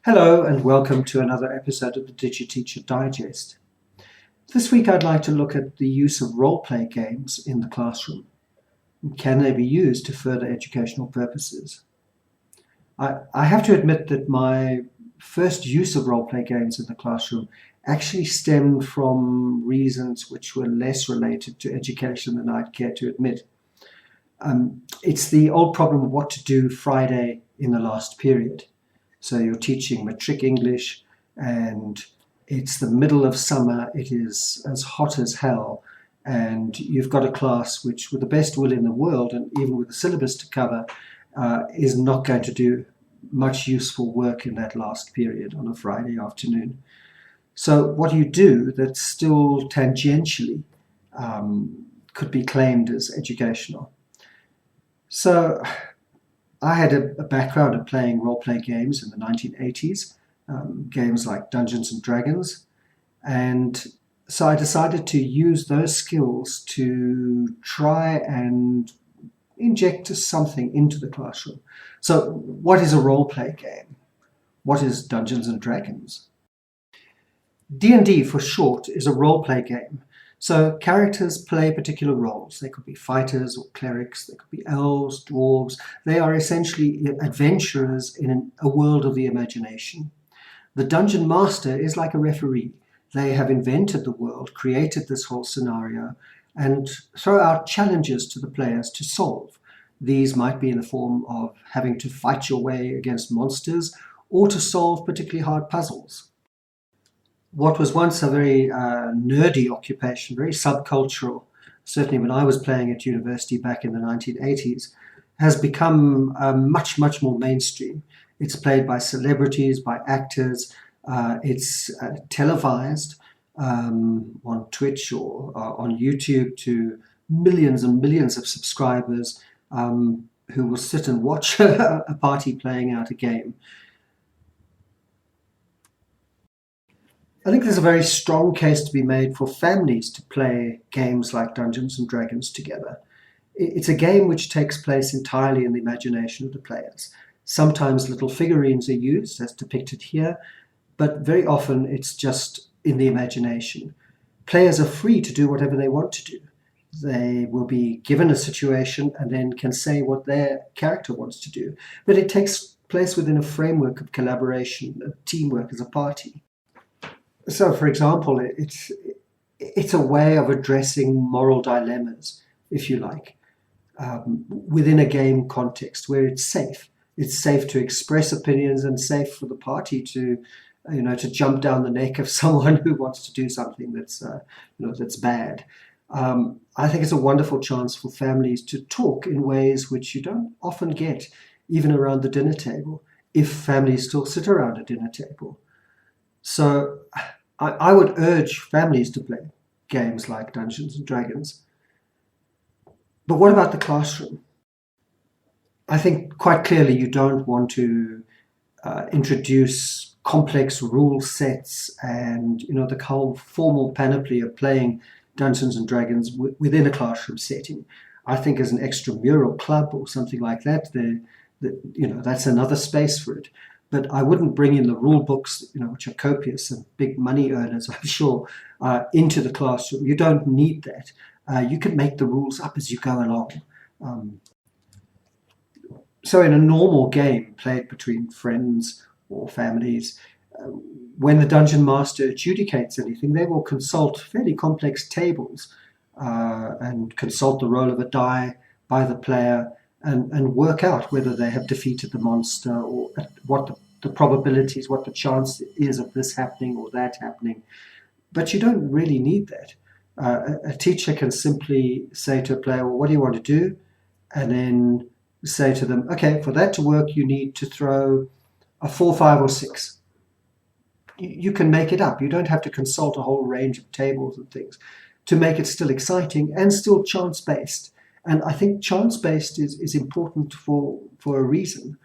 Hello and welcome to another episode of the DigiTeacher Digest. This week I'd like to look at the use of role-play games in the classroom. Can they be used to further educational purposes? I have to admit that my first use of role-play games in the classroom actually stemmed from reasons which were less related to education than I'd care to admit. It's the old problem of what to do Friday in the last period. So you're teaching matric English and it's the middle of summer, it is as hot as hell, and you've got a class which, with the best will in the world and even with the syllabus to cover, is not going to do much useful work in that last period on a Friday afternoon. So what do you do that still tangentially could be claimed as educational? So I had a background of playing role-play games in the 1980s, games like Dungeons and Dragons, and so I decided to use those skills to try and inject something into the classroom. So what is a role-play game? What is Dungeons and Dragons? D&D for short is a role-play game. So characters play particular roles. They could be fighters or clerics, they could be elves, dwarves. They are essentially adventurers in a world of the imagination. The dungeon master is like a referee. They have invented the world, created this whole scenario, and throw out challenges to the players to solve. These might be in the form of having to fight your way against monsters or to solve particularly hard puzzles. What was once a very nerdy occupation, very subcultural, certainly when I was playing at university back in the 1980s, has become much, much more mainstream. It's played by celebrities, by actors. It's televised on Twitch or on YouTube to millions and millions of subscribers who will sit and watch a party playing out a game. I think there's a very strong case to be made for families to play games like Dungeons and Dragons together. It's a game which takes place entirely in the imagination of the players. Sometimes little figurines are used, as depicted here, but very often it's just in the imagination. Players are free to do whatever they want to do. They will be given a situation and then can say what their character wants to do. But it takes place within a framework of collaboration, of teamwork as a party. So, for example, it's a way of addressing moral dilemmas, if you like, within a game context where it's safe. It's safe to express opinions and safe for the party to jump down the neck of someone who wants to do something that's bad. I think it's a wonderful chance for families to talk in ways which you don't often get, even around the dinner table, if families still sit around a dinner table. So I would urge families to play games like Dungeons and Dragons. But what about the classroom? I think quite clearly you don't want to introduce complex rule sets and the whole formal panoply of playing Dungeons and Dragons within a classroom setting. I think as an extramural club or something like that, that's another space for it. But I wouldn't bring in the rule books, which are copious and big money earners, I'm sure, into the classroom. You don't need that. You can make the rules up as you go along. So in a normal game played between friends or families, when the dungeon master adjudicates anything, they will consult fairly complex tables and consult the roll of a die by the player and work out whether they have defeated the monster or what the probabilities, what the chance is of this happening or that happening. But you don't really need that. A teacher can simply say to a player, well, what do you want to do? And then say to them, okay, for that to work, you need to throw a 4, 5, or 6. You can make it up. You don't have to consult a whole range of tables and things to make it still exciting and still chance-based. And I think chance-based is important for a reason.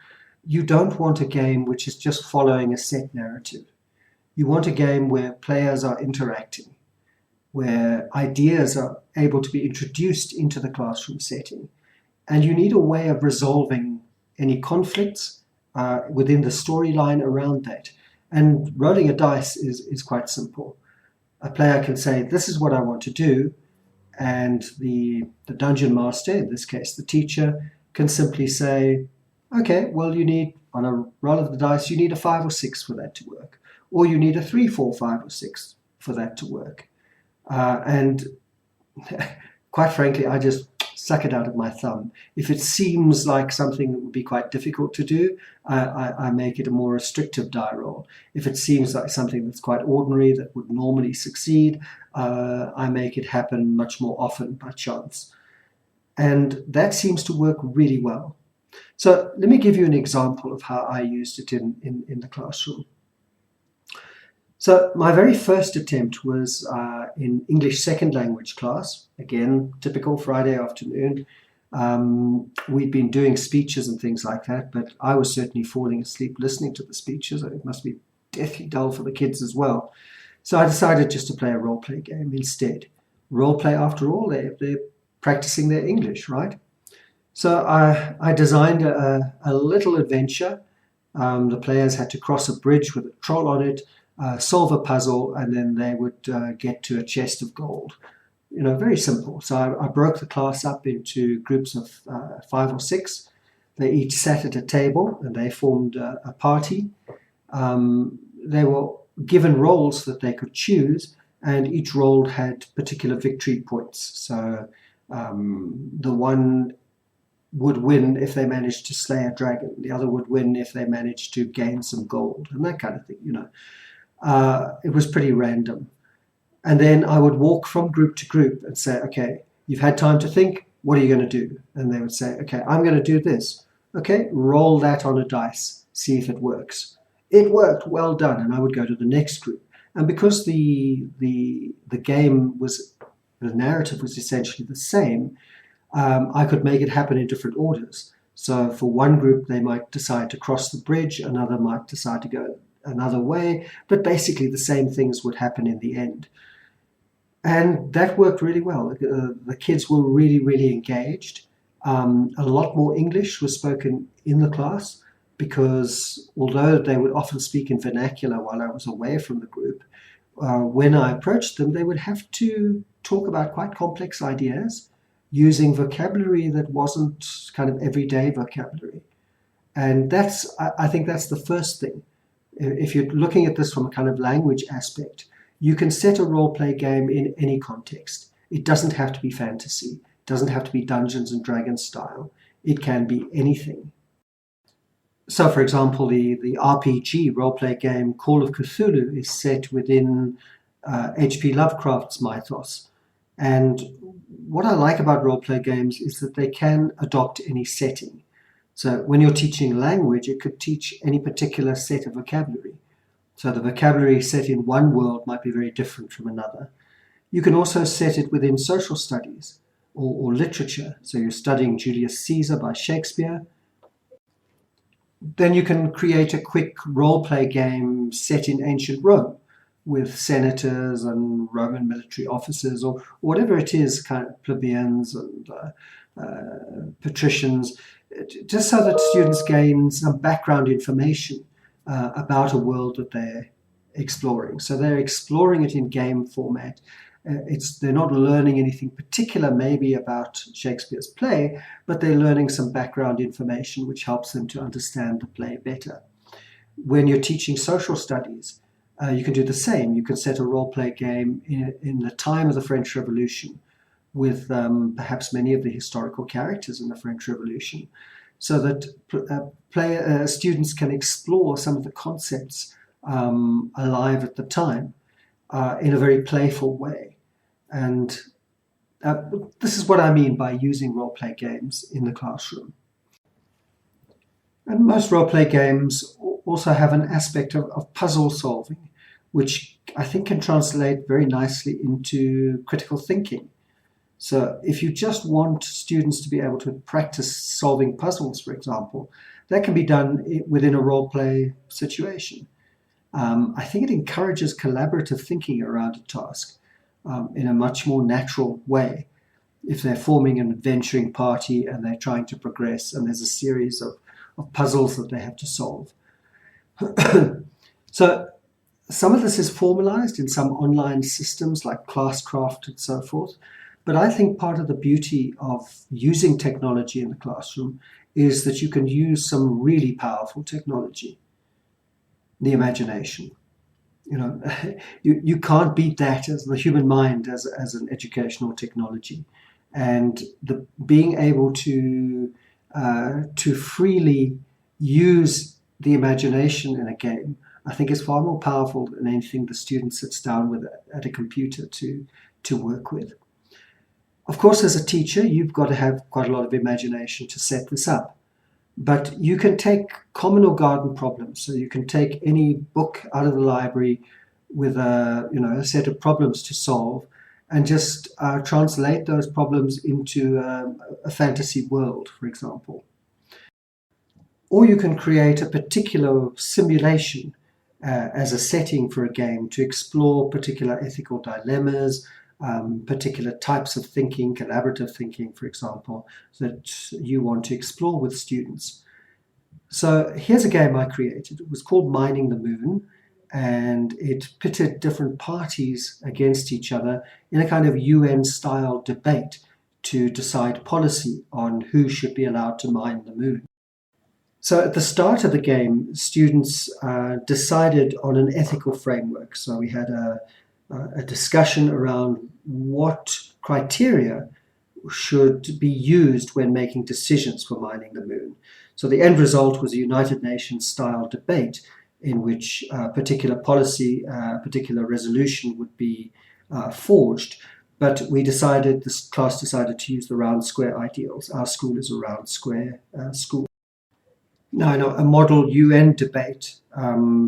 You don't want a game which is just following a set narrative. You want a game where players are interacting, where ideas are able to be introduced into the classroom setting. And you need a way of resolving any conflicts within the storyline around that. And rolling a dice is quite simple. A player can say, this is what I want to do, and the dungeon master, in this case the teacher, can simply say, okay, well, you need, on a roll of the dice, you need a 5 or 6 for that to work. Or you need a 3, 4, 5, or 6 for that to work. And quite frankly, I just suck it out of my thumb. If it seems like something that would be quite difficult to do, I make it a more restrictive die roll. If it seems like something that's quite ordinary, that would normally succeed, I make it happen much more often by chance. And that seems to work really well. So let me give you an example of how I used it in the classroom. So my very first attempt was in English second language class. Again, typical Friday afternoon. We'd been doing speeches and things like that, but I was certainly falling asleep listening to the speeches. It must be deathly dull for the kids as well. So I decided just to play a role-play game instead. Role-play, after all, they're practicing their English, right? So I designed a little adventure. The players had to cross a bridge with a troll on it, solve a puzzle, and then they would get to a chest of gold. Very simple. So I broke the class up into groups of 5 or 6. They each sat at a table and they formed a party. They were given roles that they could choose, and each role had particular victory points. So the one would win if they managed to slay a dragon. The other would win if they managed to gain some gold, and that kind of thing, It was pretty random. And then I would walk from group to group and say, okay, you've had time to think, what are you going to do? And they would say, okay, I'm going to do this. Okay, roll that on a dice, see if it works. It worked, well done. And I would go to the next group. And because the game was, the narrative was essentially the same, I could make it happen in different orders. So for one group, they might decide to cross the bridge, another might decide to go another way, but basically the same things would happen in the end. And that worked really well. The kids were really, really engaged. A lot more English was spoken in the class because although they would often speak in vernacular while I was away from the group, when I approached them, they would have to talk about quite complex ideas using vocabulary that wasn't kind of everyday vocabulary. And I think that's the first thing. If you're looking at this from a kind of language aspect, you can set a role-play game in any context. It doesn't have to be fantasy. It doesn't have to be Dungeons and Dragons style. It can be anything. So, for example, the RPG role-play game Call of Cthulhu is set within H.P. Lovecraft's mythos. And what I like about role-play games is that they can adopt any setting. So when you're teaching language, it could teach any particular set of vocabulary. So the vocabulary set in one world might be very different from another. You can also set it within social studies or literature. So you're studying Julius Caesar by Shakespeare. Then you can create a quick role-play game set in ancient Rome with senators and Roman military officers or whatever it is, kind of plebeians and patricians, just so that students gain some background information about a world that they're exploring. So they're exploring it in game format. They're not learning anything particular maybe about Shakespeare's play, but they're learning some background information which helps them to understand the play better. When you're teaching social studies, you can do the same. You can set a role-play game in the time of the French Revolution with perhaps many of the historical characters in the French Revolution, so that students can explore some of the concepts alive at the time in a very playful way. And this is what I mean by using role-play games in the classroom. And most role-play games also have an aspect of puzzle solving, which I think can translate very nicely into critical thinking. So if you just want students to be able to practice solving puzzles, for example, that can be done within a role-play situation. I think it encourages collaborative thinking around a task in a much more natural way. If they're forming an adventuring party and they're trying to progress and there's a series of puzzles that they have to solve. So some of this is formalized in some online systems like Classcraft and so forth. But I think part of the beauty of using technology in the classroom is that you can use some really powerful technology, the imagination. You can't beat that as the human mind as an educational technology, and being able to freely use the imagination in a game, I think, is far more powerful than anything the student sits down with at a computer to work with. Of course, as a teacher, you've got to have quite a lot of imagination to set this up. But you can take common or garden problems. So you can take any book out of the library with a set of problems to solve, and just translate those problems into a fantasy world, for example. Or you can create a particular simulation as a setting for a game to explore particular ethical dilemmas, particular types of thinking, collaborative thinking, for example, that you want to explore with students. So here's a game I created. It was called Mining the Moon, and it pitted different parties against each other in a kind of UN-style debate to decide policy on who should be allowed to mine the moon. So at the start of the game, students decided on an ethical framework. So we had a discussion around what criteria should be used when making decisions for mining the moon. So the end result was a United Nations-style debate in which a particular policy, a particular resolution would be forged. But this class decided to use the round square ideals. Our school is a round square school. Now, in a model UN debate,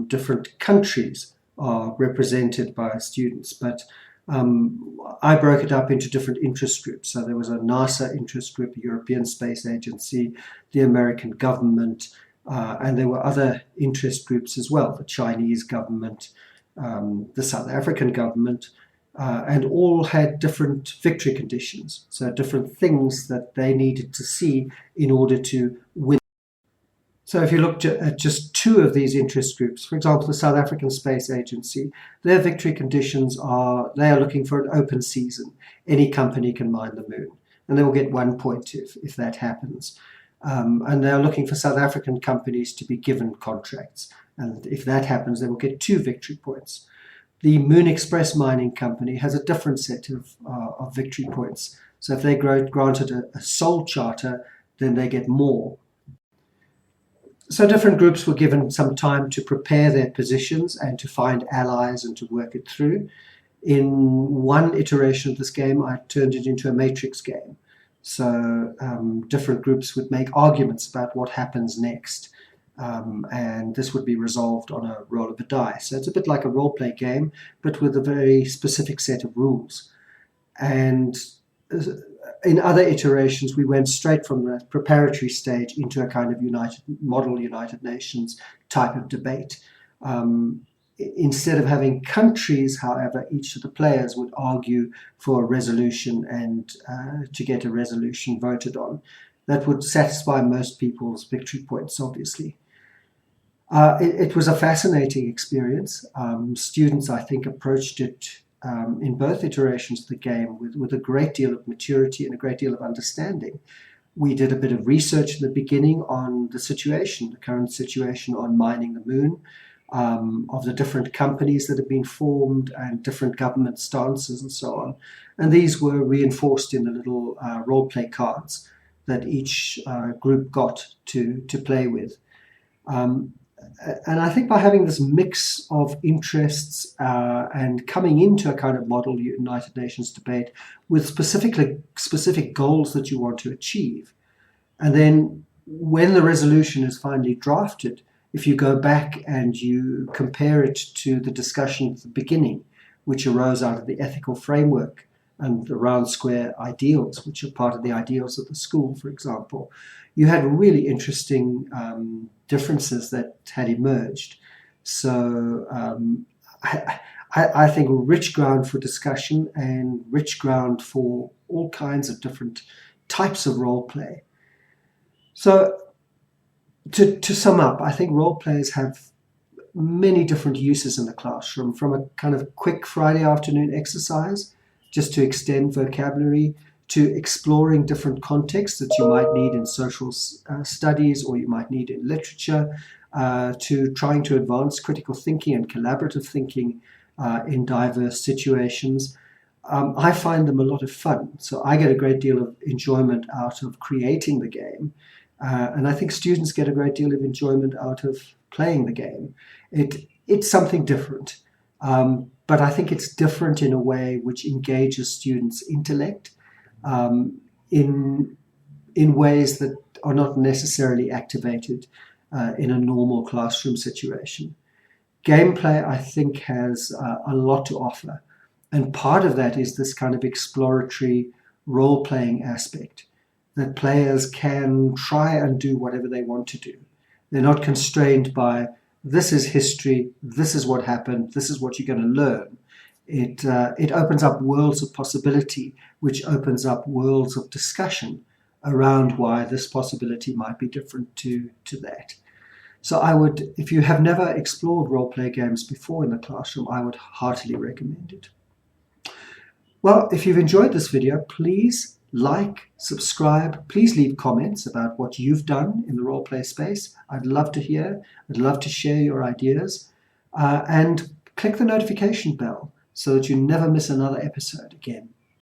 different countries are represented by students, but I broke it up into different interest groups. So there was a NASA interest group, a European Space Agency, the American government, and there were other interest groups as well, the Chinese government, the South African government, and all had different victory conditions, so different things that they needed to see in order to win. So if you looked at just two of these interest groups, for example, the South African Space Agency, their victory conditions are, they are looking for an open season. Any company can mine the moon, and they will get 1 point if that happens. And they're looking for South African companies to be given contracts. And if that happens, they will get 2 victory points. The Moon Express Mining Company has a different set of victory points. So if they granted a sole charter, then they get more. So different groups were given some time to prepare their positions and to find allies and to work it through. In one iteration of this game, I turned it into a matrix game. So different groups would make arguments about what happens next. And this would be resolved on a roll of a die. So it's a bit like a role-play game, but with a very specific set of rules. And in other iterations, we went straight from the preparatory stage into a kind of United Nations type of debate. Instead of having countries, however, each of the players would argue for a resolution and to get a resolution voted on. That would satisfy most people's victory points, obviously. It was a fascinating experience. Students, I think, approached it in both iterations of the game with a great deal of maturity and a great deal of understanding. We did a bit of research in the beginning on the current situation on mining the moon, of the different companies that have been formed and different government stances and so on. And these were reinforced in the little role-play cards that each group got to play with. And I think by having this mix of interests and coming into a kind of model United Nations debate with specific goals that you want to achieve, and then when the resolution is finally drafted, if you go back and you compare it to the discussion at the beginning, which arose out of the ethical framework and the round square ideals, which are part of the ideals of the school, for example, you had really interesting differences that had emerged. So I think rich ground for discussion and rich ground for all kinds of different types of role play. So To sum up, I think role plays have many different uses in the classroom, from a kind of quick Friday afternoon exercise just to extend vocabulary, to exploring different contexts that you might need in social studies or you might need in literature, to trying to advance critical thinking and collaborative thinking in diverse situations. I find them a lot of fun, so I get a great deal of enjoyment out of creating the game, and I think students get a great deal of enjoyment out of playing the game. It's something different, but I think it's different in a way which engages students' intellect in ways that are not necessarily activated in a normal classroom situation. Gameplay, I think, has a lot to offer, and part of that is this kind of exploratory role-playing aspect, that players can try and do whatever they want to do. They're not constrained by, this is history, this is what happened, this is what you're going to learn. It opens up worlds of possibility, which opens up worlds of discussion around why this possibility might be different to that. So I would, if you have never explored role-play games before in the classroom, I would heartily recommend it. Well, if you've enjoyed this video, please like, subscribe, please leave comments about what you've done in the role-play space. I'd love to hear, I'd love to share your ideas, and click the notification bell so that you never miss another episode again.